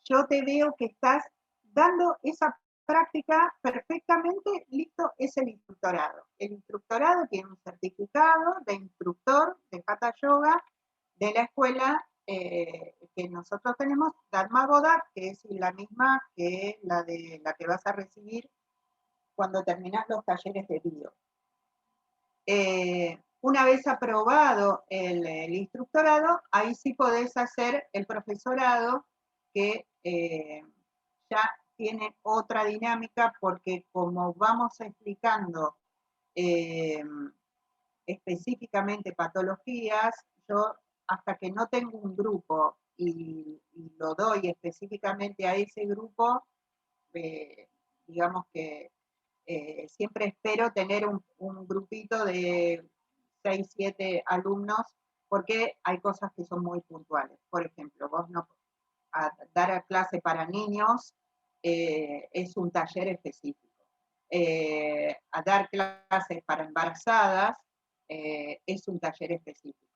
yo te veo que estás dando esa práctica perfectamente. Listo, es el instructorado. El instructorado tiene un certificado de instructor de Hatha Yoga de la escuela que nosotros tenemos, Dharma Boda, que es la misma que la que vas a recibir cuando terminas los talleres de bio. Una vez aprobado el instructorado, ahí sí podés hacer el profesorado, que ya tiene otra dinámica, porque como vamos explicando específicamente patologías, yo hasta que no tengo un grupo y lo doy específicamente a ese grupo, digamos que siempre espero tener un grupito de 6, 7 alumnos, porque hay cosas que son muy puntuales. Por ejemplo, vos no dar a clase para niños es un taller específico. A dar clases para embarazadas es un taller específico.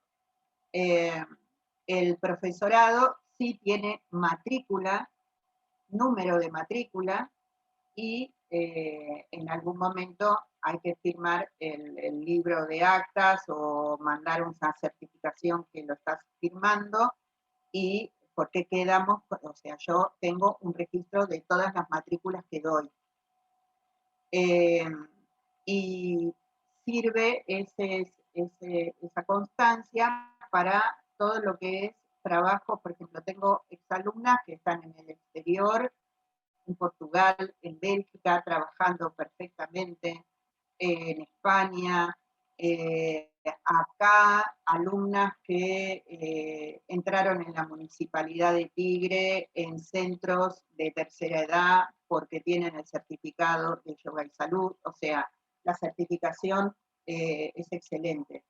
El profesorado sí tiene matrícula, número de matrícula, y en algún momento hay que firmar el libro de actas o mandar una certificación que lo estás firmando, y porque quedamos, o sea, yo tengo un registro de todas las matrículas que doy. Y sirve esa constancia para todo lo que es trabajo. Por ejemplo, tengo exalumnas que están en el exterior, en Portugal, en Bélgica, trabajando perfectamente. en España, acá, alumnas que entraron en la Municipalidad de Tigre en centros de tercera edad porque tienen el certificado de yoga y salud, o sea, la certificación es excelente.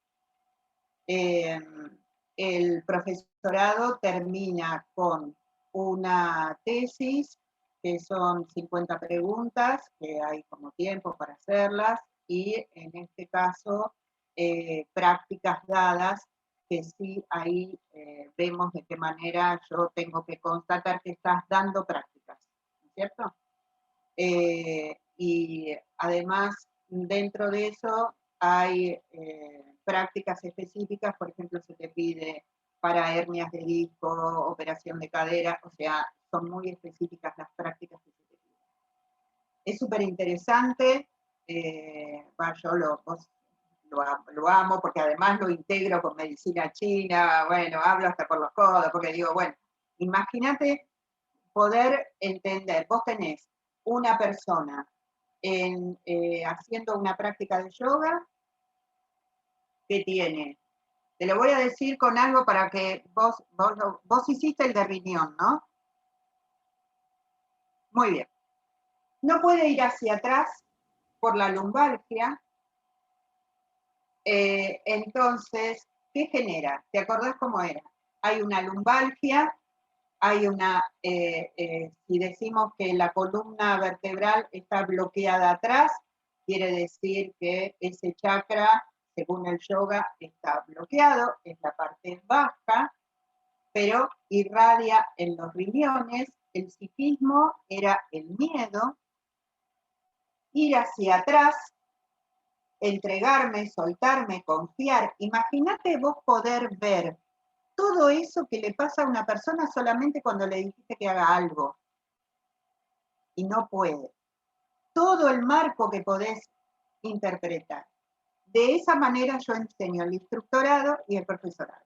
El profesorado termina con una tesis, que son 50 preguntas, que hay como tiempo para hacerlas, y en este caso, prácticas dadas, que sí ahí vemos de qué manera yo tengo que constatar que estás dando prácticas, ¿cierto? Y además, dentro de eso hay prácticas específicas, por ejemplo, se te pide para hernias de disco, operación de cadera, o sea, son muy específicas las prácticas que se te piden. Es súper interesante, yo lo amo porque además lo integro con medicina china, bueno, hablo hasta por los codos, porque digo, bueno, imagínate poder entender, vos tenés una persona haciendo una práctica de yoga que tiene, te lo voy a decir con algo para que vos hiciste el de riñón, ¿no? Muy bien. No puede ir hacia atrás por la lumbalgia. Entonces, ¿qué genera? ¿Te acordás cómo era? Hay una lumbalgia, hay una, si decimos que la columna vertebral está bloqueada atrás, quiere decir que ese chakra, según el yoga, está bloqueado, es la parte baja, pero irradia en los riñones. El psiquismo era el miedo, ir hacia atrás, entregarme, soltarme, confiar. Imagínate vos poder ver todo eso que le pasa a una persona solamente cuando le dijiste que haga algo y no puede. Todo el marco que podés interpretar. De esa manera yo enseño el instructorado y el profesorado.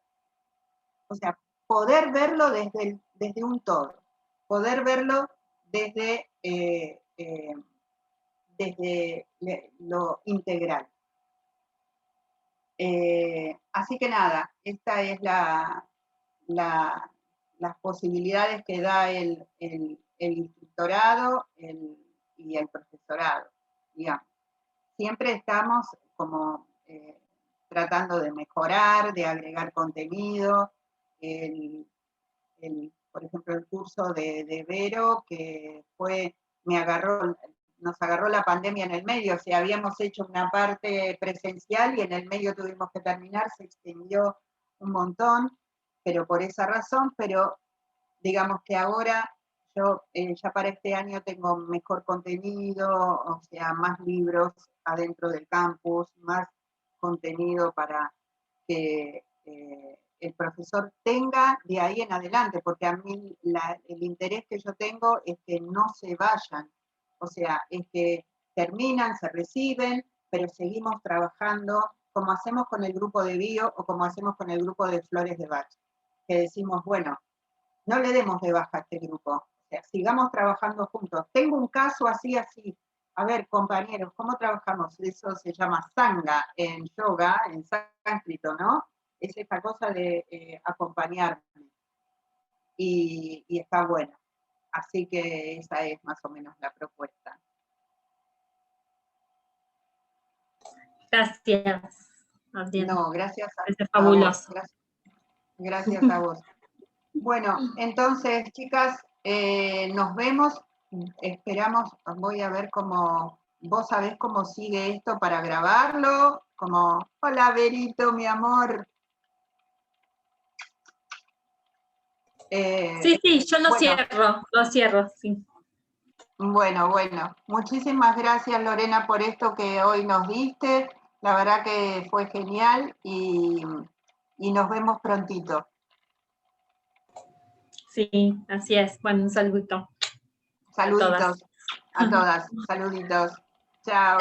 O sea, poder verlo desde un todo, poder verlo desde lo integral. Así que nada, esta es las posibilidades que da el instructorado y el profesorado, digamos. Siempre estamos como tratando de mejorar, de agregar contenido. Por ejemplo, el curso de Vero, que nos agarró la pandemia en el medio, o sea, habíamos hecho una parte presencial y en el medio tuvimos que terminar, se extendió un montón, pero por esa razón, pero digamos que ahora yo ya para este año tengo mejor contenido, o sea, más libros adentro del campus, más contenido para que el profesor tenga de ahí en adelante, porque a mí el interés que yo tengo es que no se vayan, o sea, es que terminan, se reciben, pero seguimos trabajando como hacemos con el grupo de bio o como hacemos con el grupo de flores de Bach, que decimos, bueno, no le demos de baja a este grupo, o sea, sigamos trabajando juntos. Tengo un caso así, así. A ver, compañeros, ¿cómo trabajamos? Eso se llama sanga en yoga, en sánscrito, ¿no? Es esta cosa de acompañarme. Y está bueno. Así que esa es más o menos la propuesta. Gracias. No, gracias Es a fabuloso. vos. Gracias a vos. Bueno, entonces, chicas, nos vemos. Esperamos, voy a ver cómo, vos sabés cómo sigue esto para grabarlo. Como, hola, Berito, mi amor. Sí, yo lo cierro, sí. Bueno, muchísimas gracias, Lorena, por esto que hoy nos diste. La verdad que fue genial y nos vemos prontito. Sí, así es. Bueno, un saludito. Saluditos a todas. Saluditos. Chao.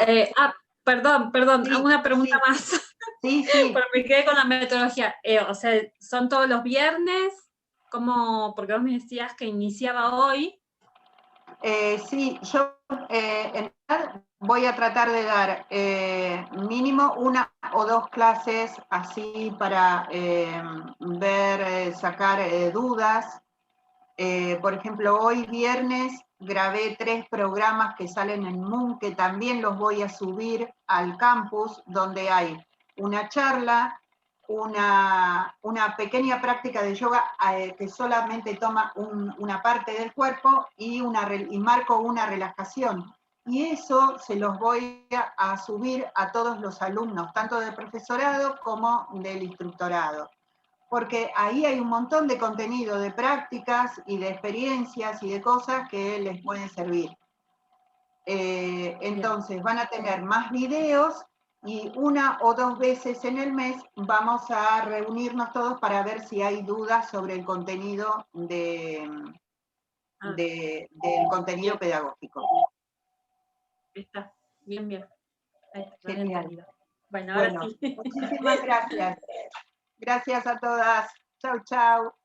Perdón, Sí, una pregunta sí. más. Sí. Pero me quedé con la metodología. O sea, ¿son todos los viernes? ¿Cómo? Porque vos me decías que iniciaba hoy. Sí, yo en realidad voy a tratar de dar mínimo 1 o 2 clases así para ver, sacar dudas. Por ejemplo, hoy viernes grabé 3 programas que salen en Moon, que también los voy a subir al campus, donde hay una charla, una pequeña práctica de yoga que solamente toma una parte del cuerpo y marco una relajación. Y eso se los voy a subir a todos los alumnos, tanto del profesorado como del instructorado, porque ahí hay un montón de contenido, de prácticas y de experiencias y de cosas que les pueden servir. Entonces van a tener más videos y 1 o 2 veces en el mes vamos a reunirnos todos para ver si hay dudas sobre el contenido del contenido pedagógico. Está, bien, bien. Ahí está, no había Genial. entendido. Bueno, ahora sí. Muchísimas gracias. Gracias a todas. Chau, chau.